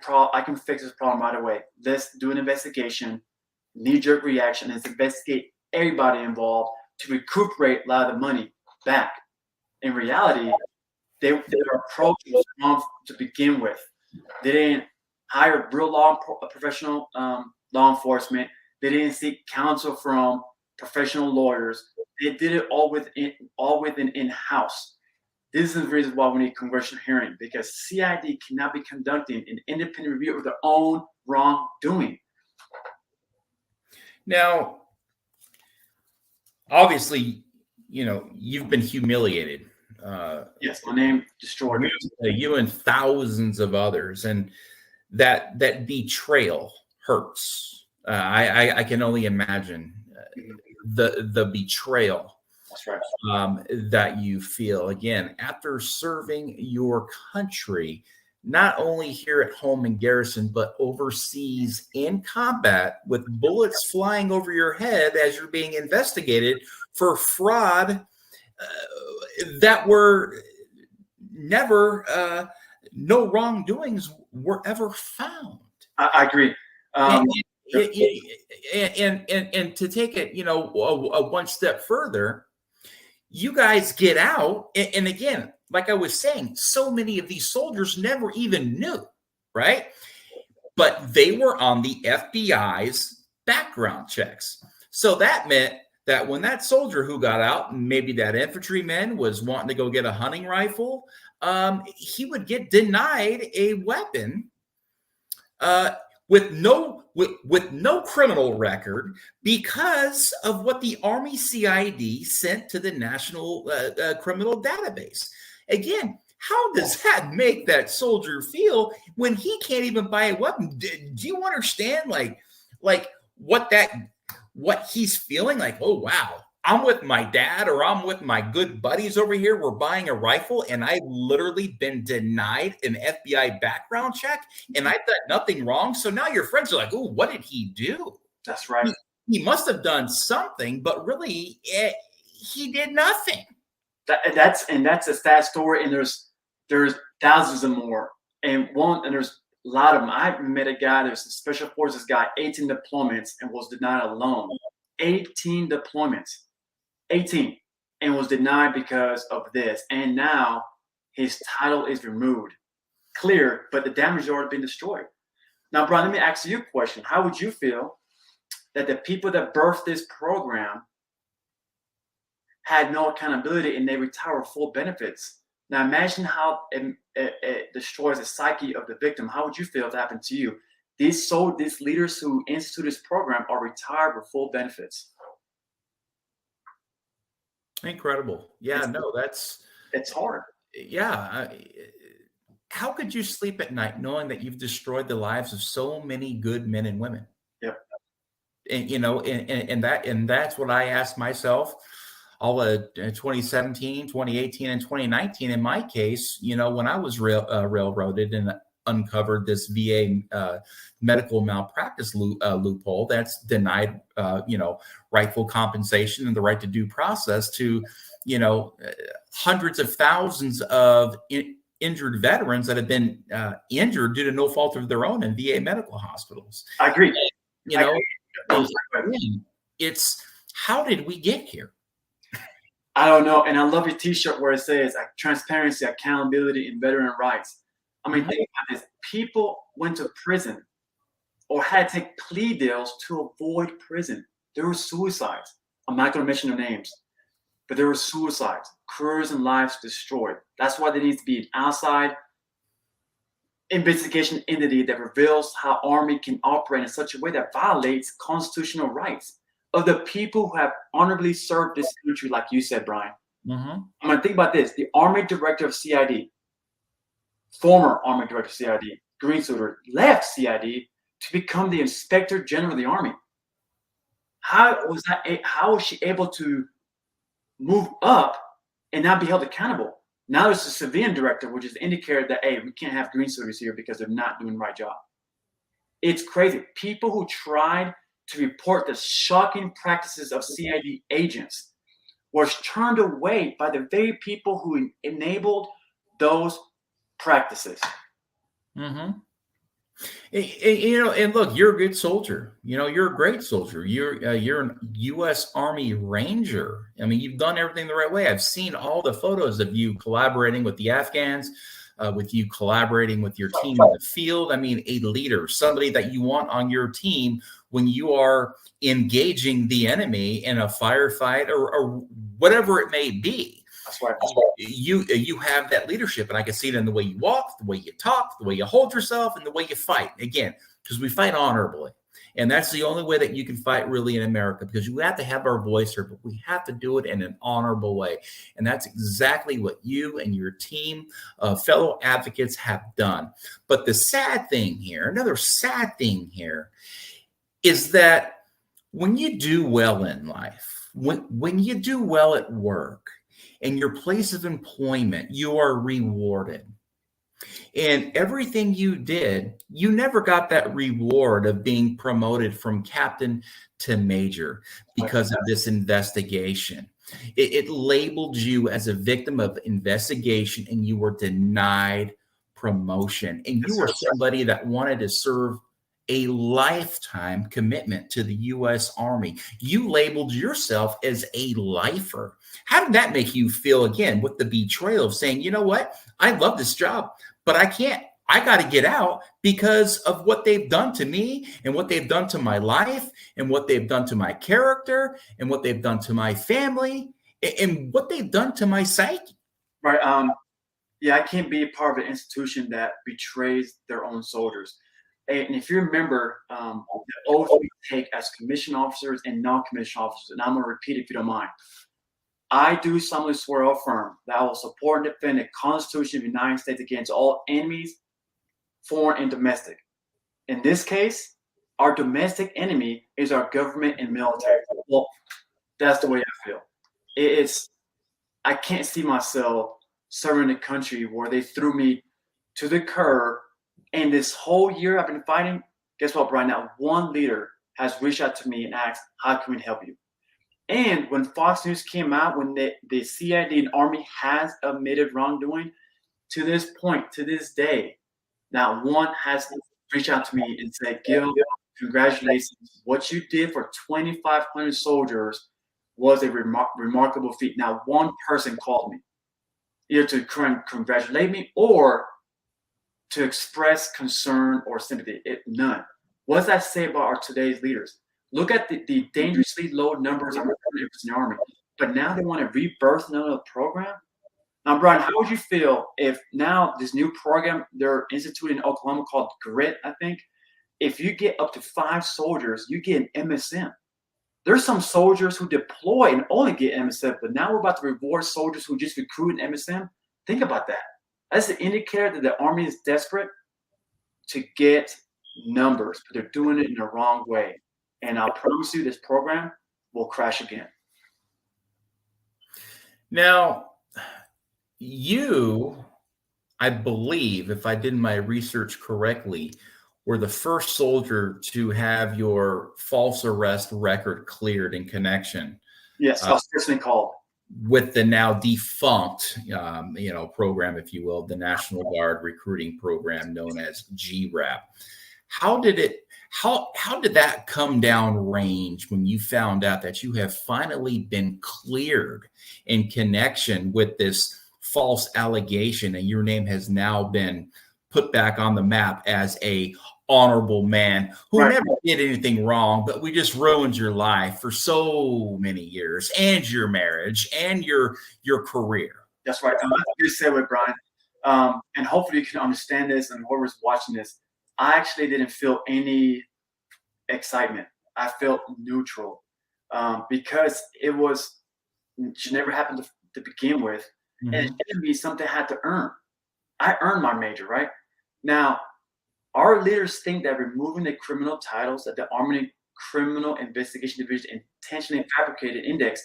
fix this problem right away. Let's do an investigation. Knee-jerk reaction. Let's investigate everybody involved to recuperate a lot of the money back. In reality, their approach was wrong to begin with. They didn't hire real professional law enforcement. They didn't seek counsel from professional lawyers. They did it all within in-house. This is the reason why we need congressional hearing, because CID cannot be conducting an independent review of their own wrongdoing. Now, obviously, you've been humiliated. Yes, my name destroyed. You and thousands of others, and that betrayal hurts. I can only imagine the betrayal. That's right. That you feel again after serving your country, not only here at home in garrison, but overseas in combat with bullets flying over your head as you're being investigated for fraud that were never, no wrongdoings were ever found. I agree. And to take it, a one step further, you guys get out. And again, like I was saying, so many of these soldiers never even knew, right? But they were on the FBI's background checks. So that meant that when that soldier who got out, maybe that infantryman was wanting to go get a hunting rifle, he would get denied a weapon with no criminal record because of what the Army CID sent to the National Criminal Database. Again, how does that make that soldier feel when he can't even buy a weapon? Do you understand, like what he's feeling? Like, oh wow, I'm with my dad or I'm with my good buddies over here. We're buying a rifle, and I've literally been denied an FBI background check, and I've done nothing wrong. So now your friends are like, oh, what did he do? That's right. He must have done something, but really, he did nothing. That's a sad story, and there's thousands of more, and there's a lot of them. I met a guy, there's a special forces guy, 18 deployments, and was denied a loan. 18 deployments, 18, and was denied because of this. And now his title is removed, clear, but the damage has already been destroyed. Now, Brian, let me ask you a question. How would you feel that the people that birthed this program had no accountability and they retire with full benefits? Now, imagine how it destroys the psyche of the victim. How would you feel if it happened to you? These leaders who instituted this program are retired with full benefits. Incredible. Yeah, it's hard. Yeah. How could you sleep at night knowing that you've destroyed the lives of so many good men and women? Yep. And that's what I asked myself all of 2017, 2018, and 2019. In my case, when I was railroaded and uncovered this VA medical malpractice loophole that's denied, rightful compensation and the right to due process to, hundreds of thousands of injured veterans that have been injured due to no fault of their own in VA medical hospitals. I agree. It's how did we get here? I don't know. And I love your t-shirt where it says transparency, accountability, and veteran rights. I mean, think about this. People went to prison or had to take plea deals to avoid prison. There were suicides. I'm not going to mention their names, but there were suicides, careers and lives destroyed. That's why there needs to be an outside investigation entity that reveals how Army can operate in such a way that violates constitutional rights of the people who have honorably served this country, like you said, Brian. Mm-hmm. I'm going to think about this. The Army Director of CID, former Army Director of CID, Greensuiter, left CID to become the Inspector General of the Army. How was she able to move up and not be held accountable? Now there's a civilian director, which is the indicator that, hey, we can't have Greensuiters here because they're not doing the right job. It's crazy. People who tried to report the shocking practices of CID agents was turned away by the very people who enabled those practices. Mm-hmm. And look, you're a good soldier. You're a great soldier. You're a U.S. Army Ranger. I mean, you've done everything the right way. I've seen all the photos of you collaborating with the Afghans, with you collaborating with your team in the field. I mean, a leader, somebody that you want on your team when you are engaging the enemy in a firefight or whatever it may be. That's right. You have that leadership, and I can see it in the way you walk, the way you talk, the way you hold yourself, and the way you fight. Again, because we fight honorably, and that's the only way that you can fight really in America, because you have to have our voice here, but we have to do it in an honorable way, and that's exactly what you and your team of fellow advocates have done. But the sad thing here, another sad thing here, is that when you do well in life, when you do well at work, in your place of employment, you are rewarded. And everything you did, you never got that reward of being promoted from captain to major because of this investigation. It labeled you as a victim of investigation, and you were denied promotion. And you were somebody that wanted to serve a lifetime commitment to the U.S. Army. You labeled yourself as a lifer. How did that make you feel, again, with the betrayal of saying, you know what, I love this job, but I can't. I got to get out because of what they've done to me and what they've done to my life and what they've done to my character and what they've done to my family and what they've done to my psyche. Right. Yeah, I can't be a part of an institution that betrays their own soldiers. And if you remember, the oath we take as commissioned officers and non-commissioned officers, and I'm going to repeat if you don't mind. I do solemnly swear or affirm that I will support and defend the Constitution of the United States against all enemies, foreign and domestic. In this case, our domestic enemy is our government and military. Well, that's the way I feel. I can't see myself serving a country where they threw me to the curb. And this whole year I've been fighting, guess what, Brian? Now one leader has reached out to me and asked, how can we help you? And when Fox News came out, when the CID and Army has admitted wrongdoing, to this point, to this day, not one has reached out to me and said, Gil, congratulations. What you did for 2,500 soldiers was a remarkable feat. Now one person called me, either to congratulate me or to express concern or sympathy. None. What does that say about our today's leaders? Look at the dangerously low numbers of recruitment in the Army, but now they want to rebirth another program. Now, Brian, how would you feel if now this new program they're instituting in Oklahoma called GRIT, I think, if you get up to 5 soldiers, you get an MSM. There's some soldiers who deploy and only get MSM, but now we're about to reward soldiers who just recruit an MSM. Think about that. That's the indicator that the Army is desperate to get numbers, but they're doing it in the wrong way. And I'll promise you this program will crash again. Now, you, I believe, if I did my research correctly, were the first soldier to have your false arrest record cleared in connection. Yes, I was personally called. With the now defunct, program, if you will, the National Guard recruiting program known as GRAP. How did that come down range when you found out that you have finally been cleared in connection with this false allegation and your name has now been put back on the map as a honorable man who never did anything wrong, but we just ruined your life for so many years and your marriage and your career? That's right. I'm going to say it, Brian. And hopefully you can understand this, and whoever's watching this, I actually didn't feel any excitement. I felt neutral because it never happened to begin with. Mm-hmm. And it should be something I had to earn. I earned my major, right? Now, our leaders think that removing the criminal titles that the Army Criminal Investigation Division intentionally fabricated index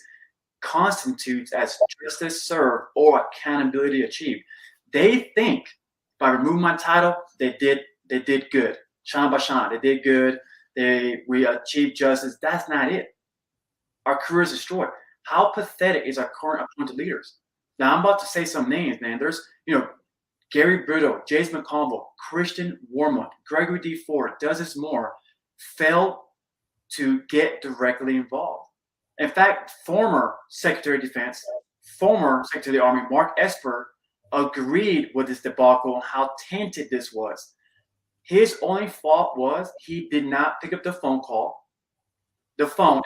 constitutes as justice served or accountability achieved. They think by removing my title, they did good. Shine by shine, they did good. we achieved justice. That's not it. Our career is destroyed. How pathetic is our current appointed leaders? Now, I'm about to say some names, man. There's, Gary Brito, James McConville, Christian Wormuth, Gregory D. Ford, Douglas Moore failed to get directly involved. In fact, former Secretary of Defense, former Secretary of the Army, Mark Esper, agreed with this debacle and how tainted this was. His only fault was he did not pick up the phone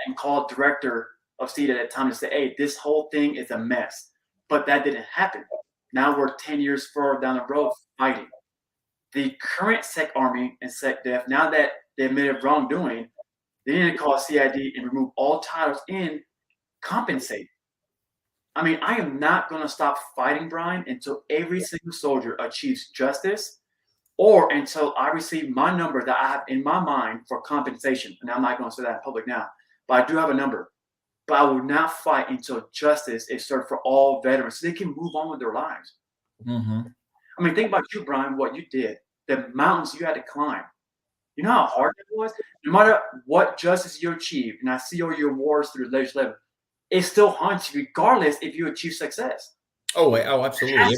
and call director of CID at that time to say, hey, this whole thing is a mess. But that didn't happen. Now we're 10 years further down the road fighting. The current Sec Army and Sec Def, now that they admitted wrongdoing, they need to call CID and remove all titles and compensate. I mean, I am not going to stop fighting, Brian, until every single soldier achieves justice or until I receive my number that I have in my mind for compensation. And I'm not going to say that in public now, but I do have a number. But I will not fight until justice is served for all veterans so they can move on with their lives. Mm-hmm. I mean, think about you, Brian, what you did, the mountains you had to climb. You know how hard it was? No matter what justice you achieve, and I see all your wars through the legislature, it still haunts you regardless if you achieve success. Oh, absolutely.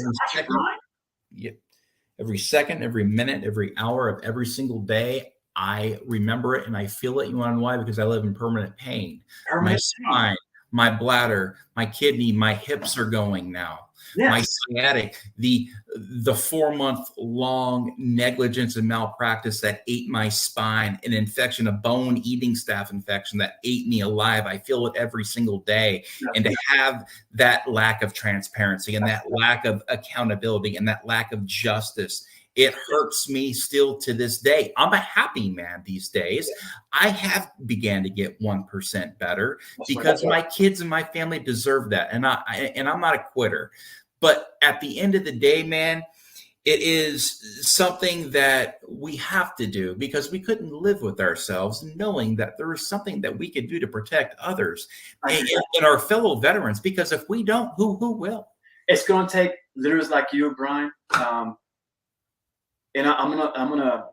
Every second, every minute, every hour of every single day, I remember it and I feel it. You want to know why? Because I live in permanent pain. My spine, my bladder, my kidney, my hips are going now. Yes. My sciatic, the 4-month-long negligence and malpractice that ate my spine, an infection, a bone-eating staph infection that ate me alive. I feel it every single day. Yes. And to have that lack of transparency and that lack of accountability and that lack of justice, it hurts me still to this day. I'm a happy man these days. I have began to get 1% better because my kids and my family deserve that. And I'm not a quitter. But at the end of the day, man, it is something that we have to do because we couldn't live with ourselves knowing that there is something that we could do to protect others and our fellow veterans. Because if we don't, who will? It's going to take leaders like you, Brian. And I'm gonna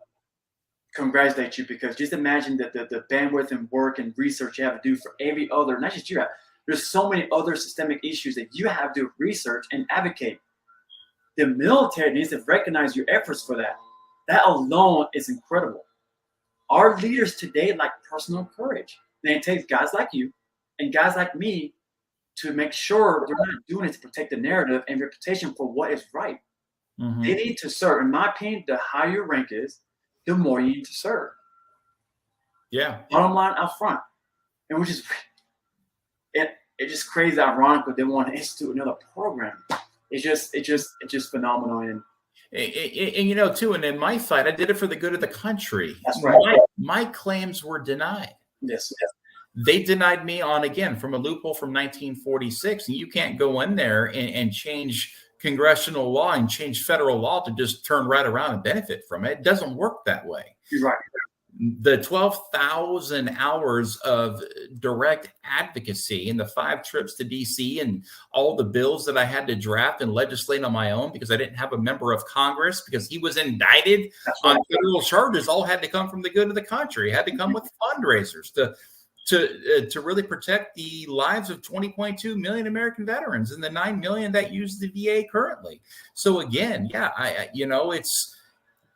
congratulate you because just imagine that the bandwidth and work and research you have to do for every other, not just you have. There's so many other systemic issues that you have to research and advocate. The military needs to recognize your efforts for that. That alone is incredible. Our leaders today lack personal courage. And it takes guys like you and guys like me to make sure they're not doing it to protect the narrative and reputation for what is right. Mm-hmm. They need to serve. In my opinion, the higher your rank is, the more you need to serve. Yeah. Bottom line up front. And which is it's just crazy ironic that they want to institute another program. It's just phenomenal. And too, and in my fight, I did it for the good of the country. That's right. My claims were denied. Yes. They denied me from a loophole from 1946. And you can't go in there and change congressional law and change federal law to just turn right around and benefit from it. It doesn't work that way. You're right. The 12,000 hours of direct advocacy and the 5 trips to DC and all the bills that I had to draft and legislate on my own because I didn't have a member of Congress because he was indicted on federal charges all had to come from the good of the country. It had to come with fundraisers to really protect the lives of 20.2 million American veterans and the 9 million that use the VA currently. So again,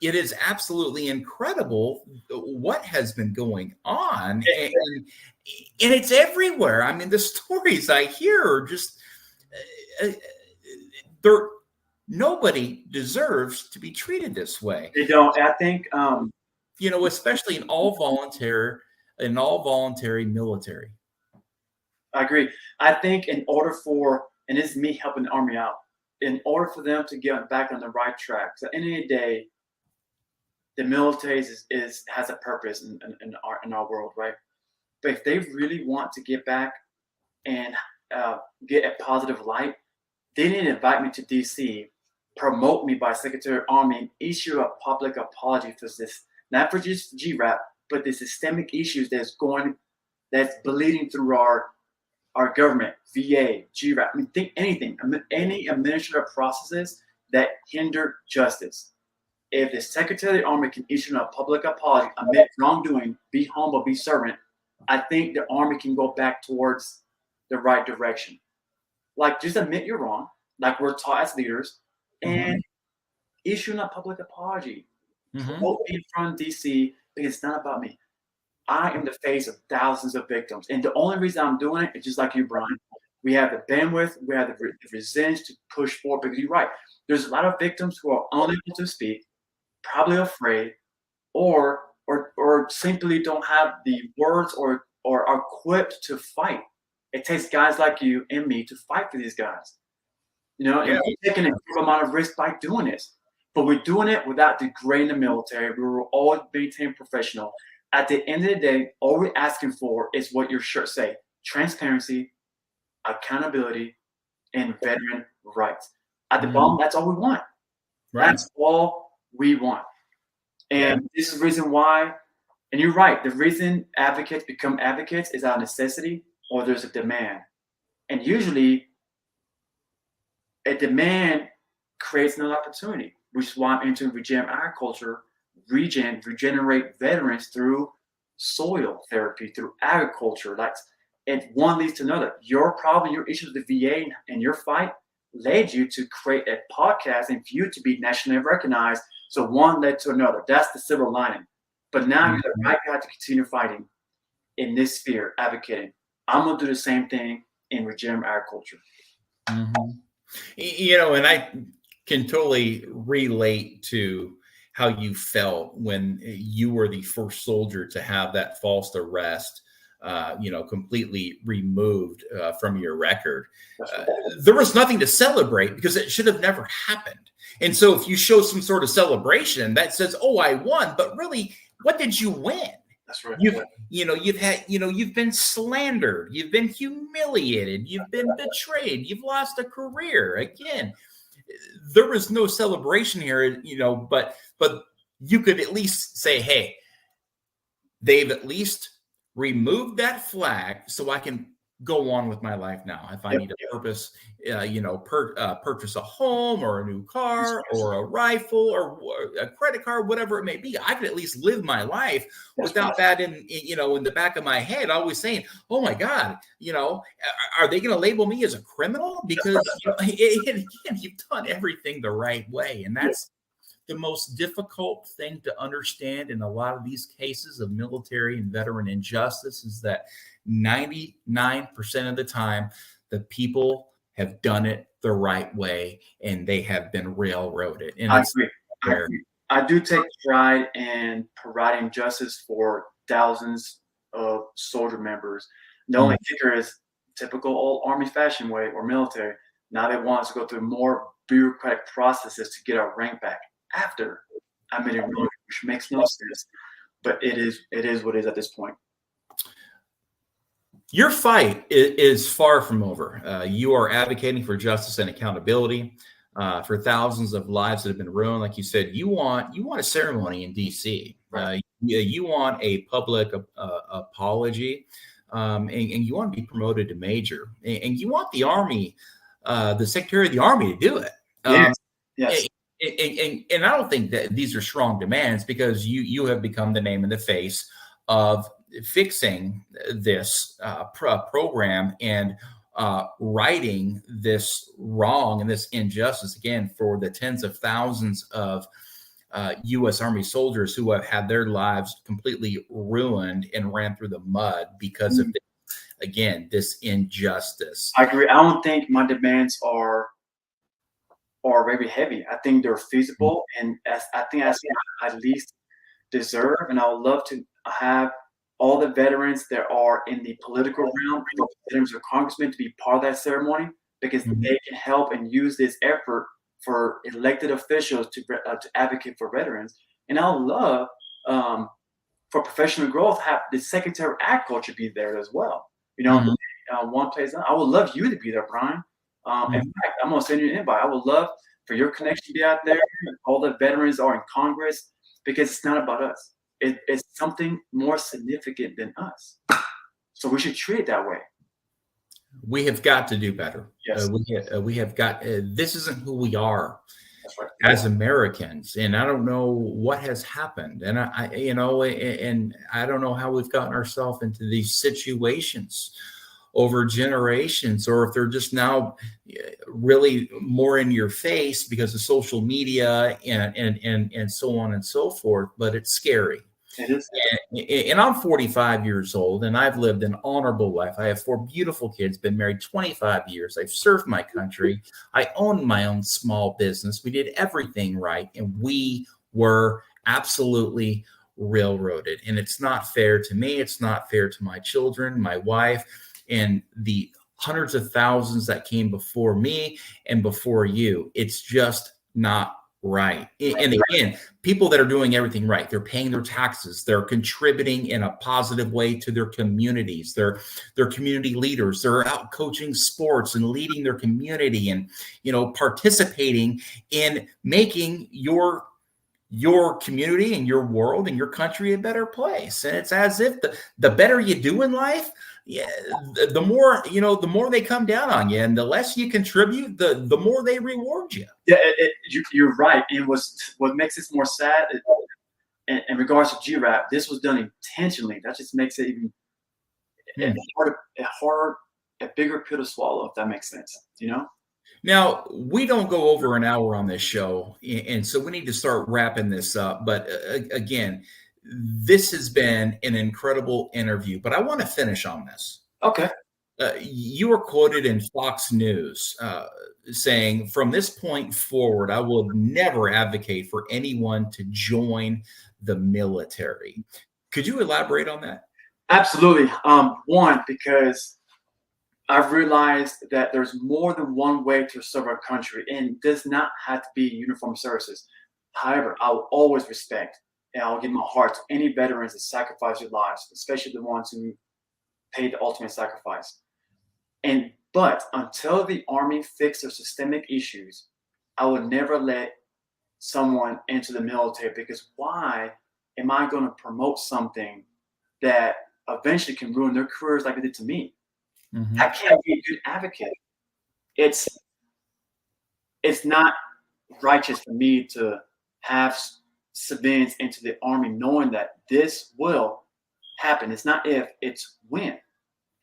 it is absolutely incredible what has been going on, and it's everywhere. I mean, the stories I hear are just nobody deserves to be treated this way. They don't. I think, especially in all voluntary military. I agree. I think in order for, and this is me helping the Army out, in order for them to get back on the right track, so at the end of the day, the military has a purpose in our world, right? But if they really want to get back and get a positive light, they need to invite me to DC, promote me by Secretary of Army, and issue a public apology for this, not for just GRAP, but the systemic issues that's bleeding through our government, VA, GRAP. I mean, think anything, any administrative processes that hinder justice. if the Secretary of the Army can issue a public apology, admit wrongdoing, be humble, be servant, I think the Army can go back towards the right direction. Like, just admit you're wrong, like we're taught as leaders, and issuing a public apology. Vote me in front of DC, because it's not about me. I am the face of thousands of victims. And the only reason I'm doing it is just like you, Brian. We have the bandwidth, we have the resilience to push forward, because you're right. There's a lot of victims who are unable to speak, probably afraid, or simply don't have the words or are equipped to fight. It takes guys like you and me to fight for these guys. And we're taking a good amount of risk by doing this. But we're doing it without degrading the military. We will always maintain professional. At the end of the day, all we're asking for is what your shirt say: transparency, accountability, and veteran rights. At the bottom, that's all we want. Right. That's all we want. And this is the reason why, and you're right, the reason advocates become advocates is out of necessity or there's a demand. And usually a demand creates an opportunity, which is why I'm into regenerative agriculture, regenerate veterans through soil therapy, through agriculture. And one leads to another. Your problem, your issues with the VA and your fight led you to create a podcast and for you to be nationally recognized. So one led to another. That's the silver lining. But now you're the right guy to continue fighting in this sphere, advocating. I'm going to do the same thing in regenerative agriculture. And I can totally relate to how you felt when you were the first soldier to have that false arrest completely removed from your record. There was nothing to celebrate because it should have never happened. And so if you show some sort of celebration that says, "Oh, I won," but really, what did you win? That's right. You've been slandered, you've been humiliated, you've been betrayed, you've lost a career. Again, there was no celebration here, but you could at least say, "Hey, they've at least remove that flag so I can go on with my life now. If I need a purpose, purchase a home or a new car or a rifle or a credit card, whatever it may be, I could at least live my life without that in the back of my head, always saying, oh my God, are they going to label me as a criminal? Because again, you've done everything the right way. And that's the most difficult thing to understand in a lot of these cases of military and veteran injustice is that 99% of the time, the people have done it the right way and they have been railroaded. And I agree. I do take pride in providing justice for thousands of soldier members. The only kicker is typical old Army fashion way or military. Now they want us to go through more bureaucratic processes to get our rank back after I made it wrong, which makes no sense. But it is what it is at this point. Your fight is far from over. You are advocating for justice and accountability for thousands of lives that have been ruined. Like you said, you want a ceremony in DC. Right. You want a public apology, and you want to be promoted to major. And you want the Army, the Secretary of the Army, to do it. Yes. And I don't think that these are strong demands because you have become the name and the face of fixing this program and righting this wrong and this injustice, again, for the tens of thousands of U.S. Army soldiers who have had their lives completely ruined and ran through the mud because of, this injustice. I agree. I don't think my demands are very heavy. I think they're feasible, and I think that's what I at least deserve. And I would love to have all the veterans that are in the political realm, veterans or congressmen, to be part of that ceremony because they can help and use this effort for elected officials to advocate for veterans. And I would love for professional growth have the Secretary of Agriculture be there as well. One place. I would love you to be there, Brian. In fact, I'm going to send you an invite. I would love for your connection to be out there. All the veterans are in Congress because it's not about us. It's something more significant than us. So we should treat it that way. We have got to do better. Yes. We have got, this isn't who we are. as Americans. And I don't know what has happened. And and I don't know how we've gotten ourselves into these situations over generations, or if they're just now really more in your face because of social media and so on and so forth. But it's scary. It is. And I'm 45 years old, and I've lived an honorable life. I have 4 beautiful kids, been married 25 years. I've served my country. I owned my own small business. We did everything right, and we were absolutely railroaded. And it's not fair to me. It's not fair to my children, my wife, and the hundreds of thousands that came before me and before you. It's just not right. And again, people that are doing everything right, they're paying their taxes, they're contributing in a positive way to their communities, they're community leaders, they're out coaching sports and leading their community and, participating in making your community and your world and your country a better place. And it's as if the better you do in life, the more they come down on you, and the less you contribute, the more they reward you. Yeah, you're right. And what makes this more sad in regards to GRAP, this was done intentionally. That just makes it even a bigger pill to swallow, if that makes sense. Now, we don't go over an hour on this show, and so we need to start wrapping this up. But again, this has been an incredible interview, but I want to finish on this. Okay. You were quoted in Fox News saying, "From this point forward, I will never advocate for anyone to join the military." Could you elaborate on that? Absolutely. One, because I've realized that there's more than one way to serve our country, and it does not have to be uniformed services. However, I will always respect and I'll give my heart to any veterans that sacrifice their lives, especially the ones who paid the ultimate sacrifice. But until the Army fixes their systemic issues, I would never let someone into the military, because why am I going to promote something that eventually can ruin their careers like it did to me? Mm-hmm. I can't be a good advocate. It's not righteous for me to have civilians into the Army knowing that this will happen. It's not if, it's when.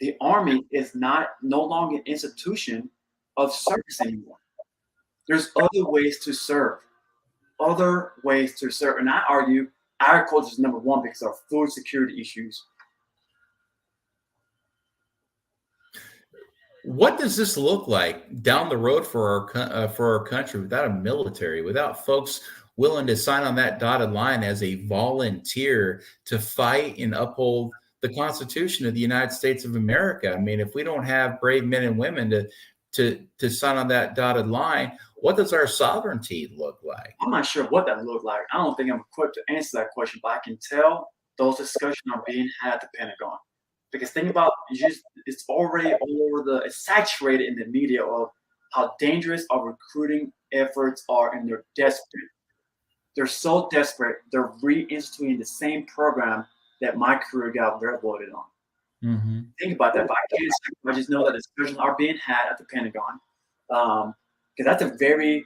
The Army is no longer an institution of service anymore. There's other ways to serve. And I argue agriculture is number one because of food security issues. What does this look like down the road for our country without a military, without folks willing to sign on that dotted line as a volunteer to fight and uphold the Constitution of the United States of America? I mean, if we don't have brave men and women to sign on that dotted line, what does our sovereignty look like? I'm not sure what that looked like. I don't think I'm equipped to answer that question, but I can tell those discussions are being had at the Pentagon. Because think about it's already all over it's saturated in the media of how dangerous our recruiting efforts are, and they're desperate. They're so desperate, they're reinstituting the same program that my career got railroaded on. Mm-hmm. Think about that. But I just know that discussions are being had at the Pentagon. Because that's a very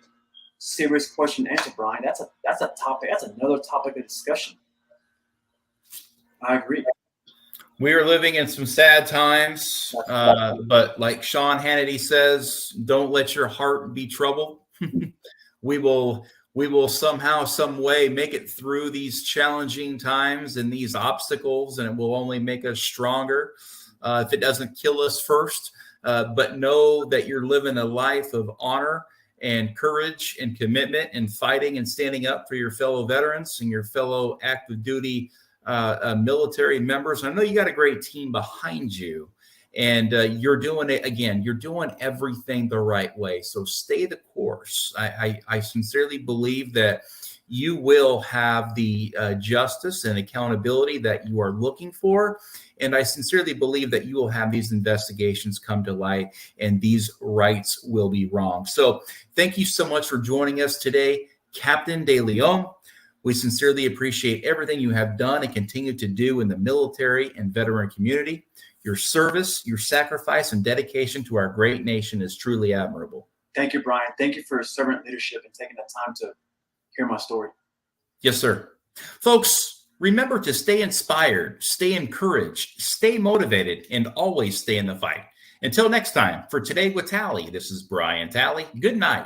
serious question to answer, Brian. That's a topic. That's another topic of discussion. I agree. We are living in some sad times, but like Sean Hannity says, don't let your heart be troubled. We will somehow, some way make it through these challenging times and these obstacles, and it will only make us stronger if it doesn't kill us first. But know that you're living a life of honor and courage and commitment and fighting and standing up for your fellow veterans and your fellow active duty military members. I know you got a great team behind you, and you're doing it again. You're doing everything the right way. So stay the course. I sincerely believe that you will have the justice and accountability that you are looking for. And I sincerely believe that you will have these investigations come to light and these rights will be wrong. So thank you so much for joining us today, Captain DeLeon. We sincerely appreciate everything you have done and continue to do in the military and veteran community. Your service, your sacrifice, and dedication to our great nation is truly admirable. Thank you, Brian. Thank you for your servant leadership and taking the time to hear my story. Yes, sir. Folks, remember to stay inspired, stay encouraged, stay motivated, and always stay in the fight. Until next time, for Today with Tally, this is Brian Tally. Good night.